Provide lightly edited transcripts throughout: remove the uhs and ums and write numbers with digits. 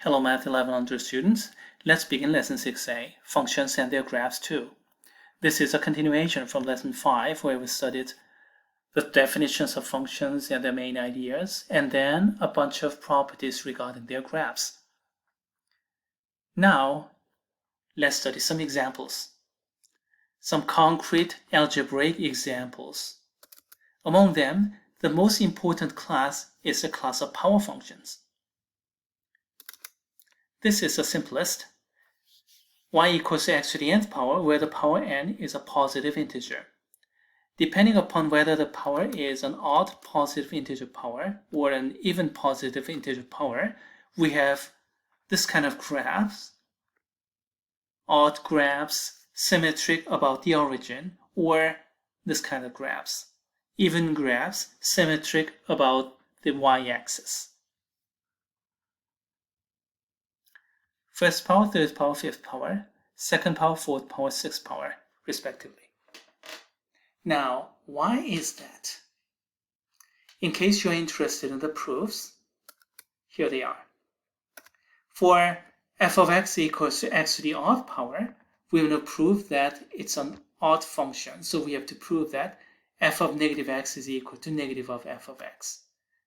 Hello Math 1100 students, let's begin Lesson 6a, Functions and their Graphs 2. This is a continuation from Lesson 5 where we studied the definitions of functions and their main ideas, and then a bunch of properties regarding their graphs. Now, let's study some examples. Some concrete algebraic examples. Among them, the most important class is the class of power functions. This is the simplest. Y equals to x to the nth power, where the power n is a positive integer. Depending upon whether the power is an odd positive integer power or an even positive integer power, we have this kind of graphs, odd graphs, symmetric about the origin, or this kind of graphs, even graphs, symmetric about the y-axis. First power, third power, fifth power, second power, fourth power, sixth power, respectively. Now, why is that? In case you're interested in the proofs, here they are. For f of x equals to x to the odd power, we want to prove that it's an odd function. So we have to prove that f of negative x is equal to negative of f of x.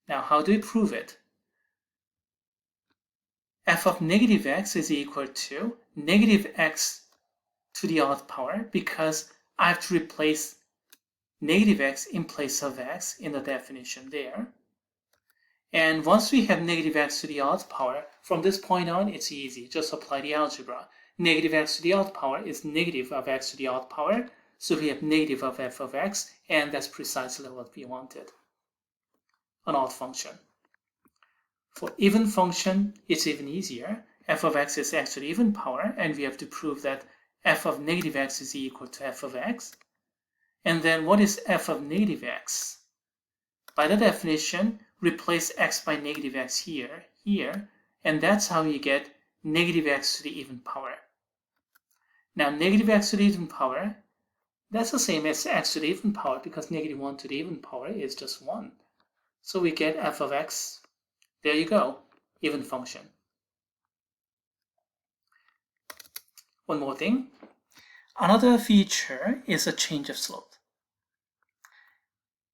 Now, how do we prove it? F of negative x is equal to negative x to the odd power because I have to replace negative x in place of x in the definition there. And once we have negative x to the odd power, from this point on, it's easy. Just apply the algebra. Negative x to the odd power is negative of x to the odd power. So we have negative of f of x, and that's precisely what we wanted. An odd function. For even function, it's even easier. F of x is x to the even power, and we have to prove that f of negative x is equal to f of x. And then what is f of negative x? By the definition, replace x by negative x here, and that's how you get negative x to the even power. Now, negative x to the even power, that's the same as x to the even power because negative 1 to the even power is just 1. So we get f of x. There you go, even function. One more thing. Another feature is a change of slope.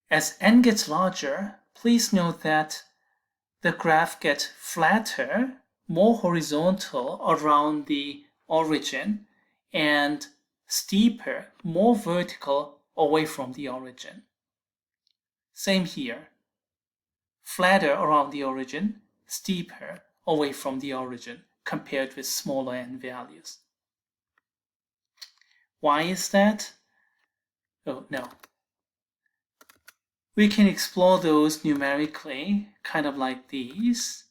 As n gets larger, please note that the graph gets flatter, more horizontal around the origin, and steeper, more vertical away from the origin. Same here. Flatter around the origin, steeper away from the origin compared with smaller n values. Why is that? Oh, no. We can explore those numerically, kind of like these.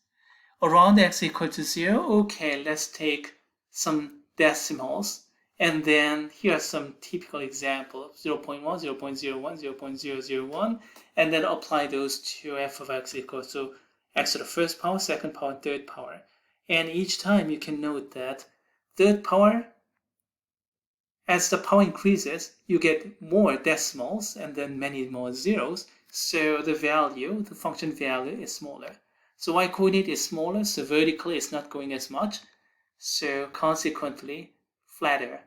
Around x equal to 0, okay, let's take some decimals. And then here are some typical examples, 0.1, 0.01, 0.001, and then apply those to f of x equals to x to the first power, second power, and third power. And each time you can note that third power, as the power increases, you get more decimals and then many more zeros, so the function value is smaller. So y-coordinate is smaller, so vertically it's not going as much, so consequently, flatter,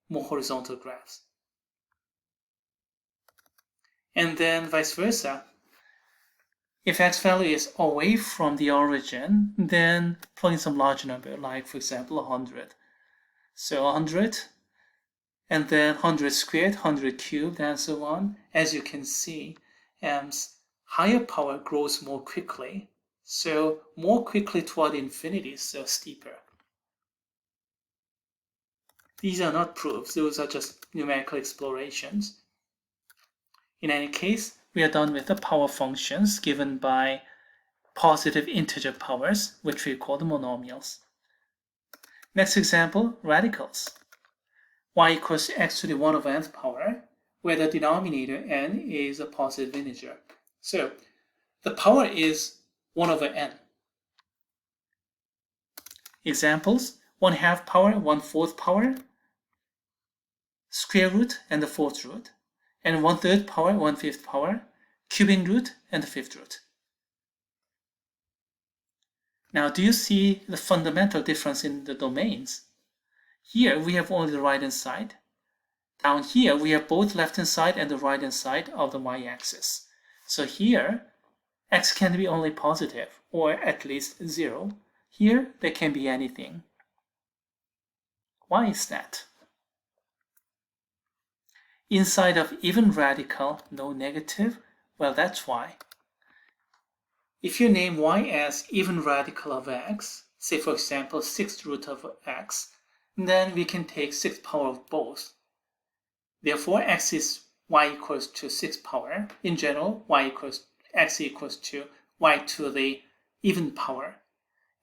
more horizontal graphs. And then vice versa. If x value is away from the origin, then plug in some large number, like for example 100. So 100, and then 100 squared, 100 cubed, and so on. As you can see, higher power grows more quickly, so more quickly toward infinity, so steeper. These are not proofs, those are just numerical explorations. In any case, we are done with the power functions given by positive integer powers, which we call the monomials. Next example, radicals. Y equals to x to the 1 over nth power, where the denominator n is a positive integer. So, the power is 1 over n. Examples, 1/2 power, 1/4 power, square root and the fourth root, and 1/3 power, 1/5 power, cubing root and the fifth root. Now, do you see the fundamental difference in the domains? Here we have only the right-hand side. Down here we have both left-hand side and the right-hand side of the y-axis. So here, x can be only positive, or at least 0. Here, there can be anything. Why is that? Inside of even radical, no negative. Well, that's why. If you name y as even radical of x, say for example 6th root of x, then we can take 6th power of both. Therefore, y equals to 6th power. In general, x equals to y to the even power.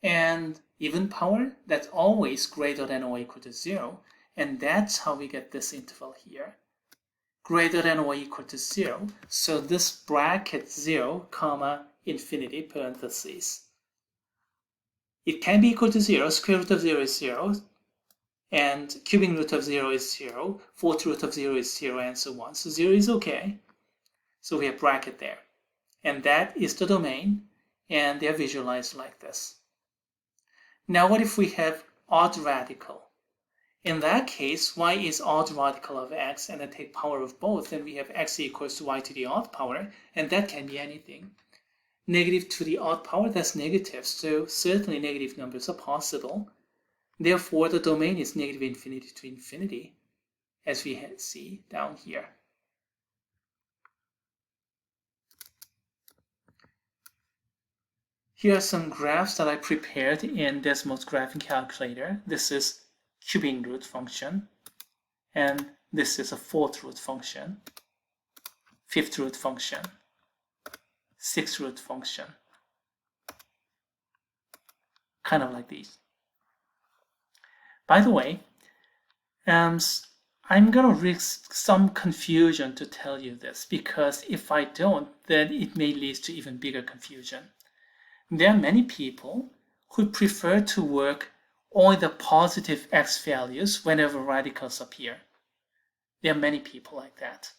And even power, that's always greater than or equal to 0. And that's how we get this interval here. Greater than or equal to 0. So this bracket 0, comma, infinity, parentheses. It can be equal to 0. Square root of 0 is 0. And cubing root of 0 is 0. Fourth root of 0 is 0, and so on. So 0 is okay. So we have bracket there. And that is the domain. And they're visualized like this. Now what if we have odd radical? In that case, y is odd radical of x, and I take power of both, then we have x equals to y to the odd power, and that can be anything. Negative to the odd power, that's negative, so certainly negative numbers are possible. Therefore, the domain is negative infinity to infinity, as we see down here. Here are some graphs that I prepared in Desmos Graphing Calculator. This is cubing root function, and this is a 4th root function, 5th root function, 6th root function, kind of like these. By the way, I'm gonna risk some confusion to tell you this, because if I don't, then it may lead to even bigger confusion. There are many people who prefer to work only the positive x values whenever radicals appear. There are many people like that.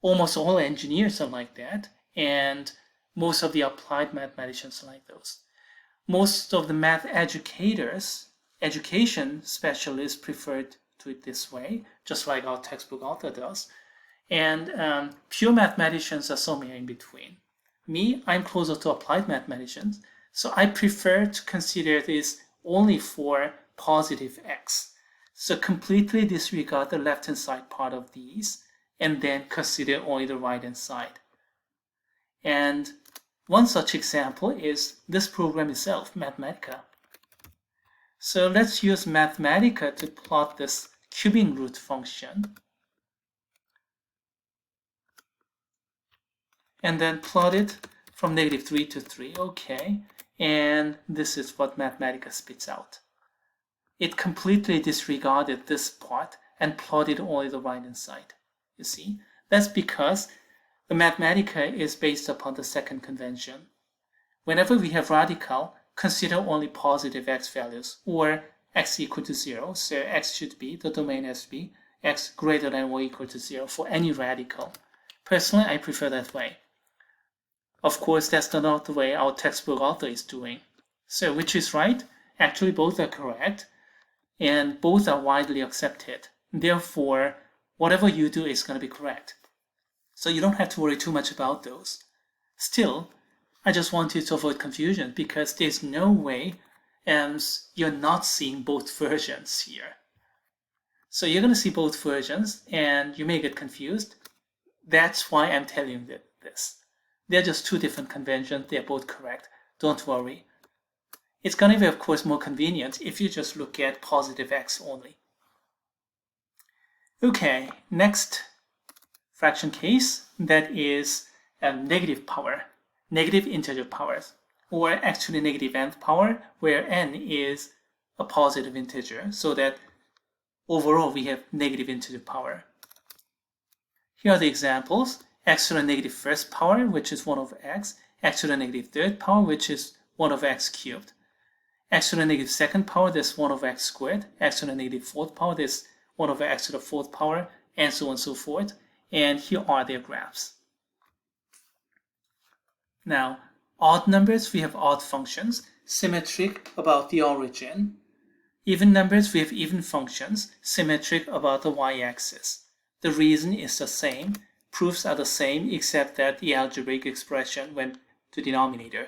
Almost all engineers are like that, and most of the applied mathematicians are like those. Most of the math educators, education specialists prefer to do it this way, just like our textbook author does. And pure mathematicians are somewhere in between. Me, I'm closer to applied mathematicians, so I prefer to consider this only for positive x. So completely disregard the left-hand side part of these and then consider only the right-hand side. And one such example is this program itself, Mathematica. So let's use Mathematica to plot this cubing root function. And then plot it from -3 to 3, okay. And this is what Mathematica spits out. It completely disregarded this part and plotted only the right-hand side. You see, that's because the Mathematica is based upon the second convention. Whenever we have radical, consider only positive x values, or x equal to 0. So x should be, the domain has to be x greater than or equal to 0 for any radical. Personally, I prefer that way. Of course, that's not the way our textbook author is doing. So which is right? Actually, both are correct, and both are widely accepted. Therefore, whatever you do is going to be correct. So you don't have to worry too much about those. Still, I just want you to avoid confusion, because there's no way you're not seeing both versions here. So you're going to see both versions, and you may get confused. That's why I'm telling you this. They're just two different conventions. They're both correct. Don't worry. It's going to be, of course, more convenient if you just look at positive x only. Okay, next fraction case, that is negative power, negative integer powers, or actually negative nth power, where n is a positive integer, so that overall we have negative integer power. Here are the examples. X to the negative first power, which is 1 over x, x to the negative third power, which is 1 over x cubed, x to the negative second power, that's 1 over x squared, x to the negative fourth power, that's 1 over x to the fourth power, and so on and so forth. And here are their graphs. Now, odd numbers, we have odd functions. symmetric about the origin. Even numbers with even functions, symmetric about the y-axis. The reason is the same. Proofs are the same, except that the algebraic expression went to denominator.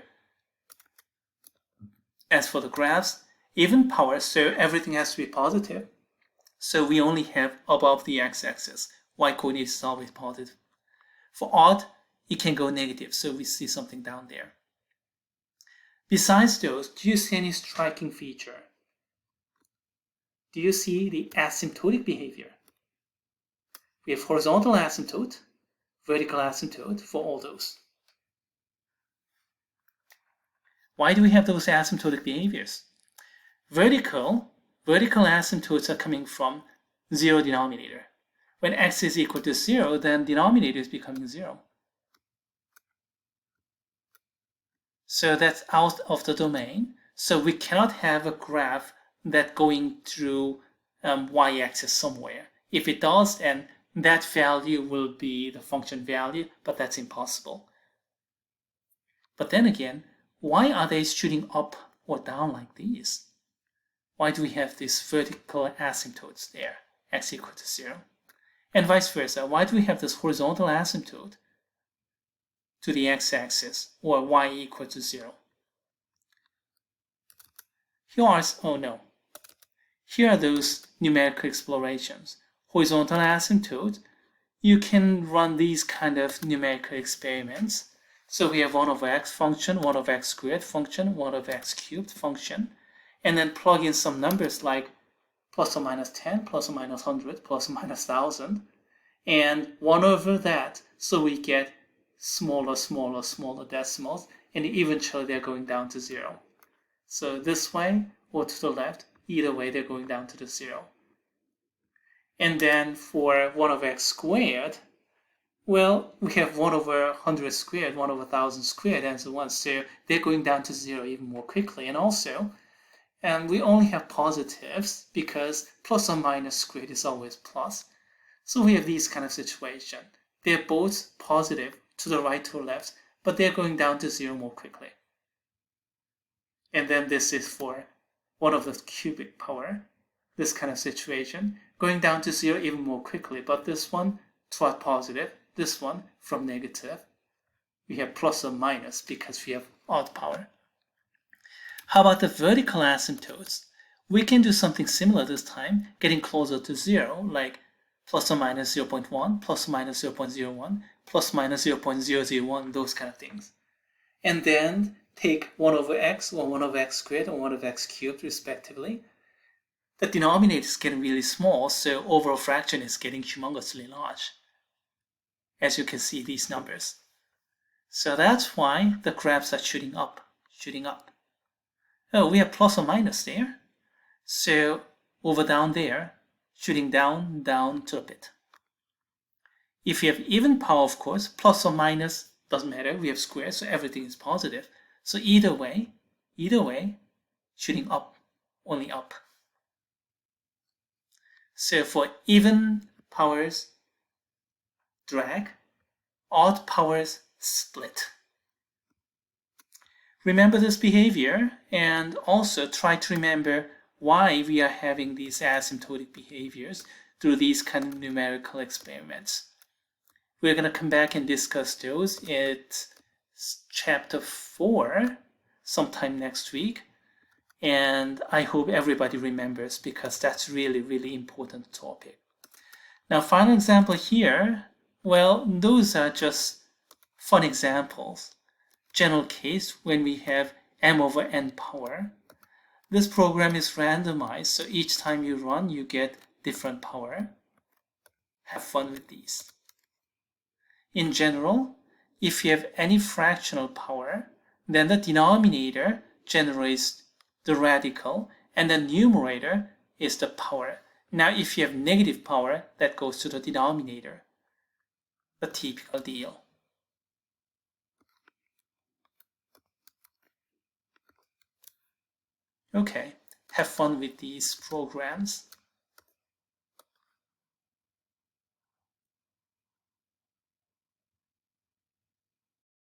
As for the graphs, even power, so everything has to be positive. So we only have above the x-axis. Y-coordinate is always positive. For odd, it can go negative, so we see something down there. Besides those, do you see any striking feature? Do you see the asymptotic behavior? We have horizontal asymptote, vertical asymptote for all those. Why do we have those asymptotic behaviors? Vertical asymptotes are coming from zero denominator. When x is equal to 0, then denominator is becoming 0. So that's out of the domain. So we cannot have a graph that going through y-axis somewhere. If it does, then that value will be the function value, but that's impossible. But then again, why are they shooting up or down like these? Why do we have these vertical asymptotes there, x equal to 0? And vice versa, why do we have this horizontal asymptote to the x-axis, or y equal to 0? Here are those numerical explorations. Horizontal asymptote, you can run these kind of numerical experiments. So we have 1 over x function, 1 over x squared function, 1 over x cubed function, and then plug in some numbers like plus or minus 10, plus or minus 100, plus or minus 1000, and 1 over that, so we get smaller decimals, and eventually they're going down to 0. So this way or to the left, either way they're going down to the 0. And then for 1 over x squared, well, we have 1 over 100 squared, 1 over 1000 squared, and so on. So they're going down to 0 even more quickly. And also, we only have positives because plus or minus squared is always plus. So we have these kind of situation. They're both positive to the right, to the left, but they're going down to 0 more quickly. And then this is for 1 of the cubic power, this kind of situation, going down to 0 even more quickly. But this one toward positive, this one from negative. We have plus or minus because we have odd power. How about the vertical asymptotes? We can do something similar this time, getting closer to 0, like plus or minus 0.1, plus or minus 0.01, plus minus 0.001, those kind of things. And then take 1 over x, or 1 over x squared, or 1 over x cubed, respectively. The denominator is getting really small, so overall fraction is getting humongously large, as you can see these numbers. So that's why the graphs are shooting up. Oh, we have plus or minus there. So over down there, shooting down to a bit. If you have even power, of course, plus or minus doesn't matter. We have squares, so everything is positive. So either way, shooting up, only up. So for even powers, drag, odd powers, split. Remember this behavior and also try to remember why we are having these asymptotic behaviors through these kind of numerical experiments. We're going to come back and discuss those in chapter 4 sometime next week. And I hope everybody remembers because that's really, really important topic. Now, final example here, well, those are just fun examples. General case when we have m over n power. This program is randomized, so each time you run, you get different power. Have fun with these. In general, if you have any fractional power, then the denominator generates the radical, and the numerator is the power. Now, if you have negative power, that goes to the denominator. The typical deal. Okay, have fun with these programs.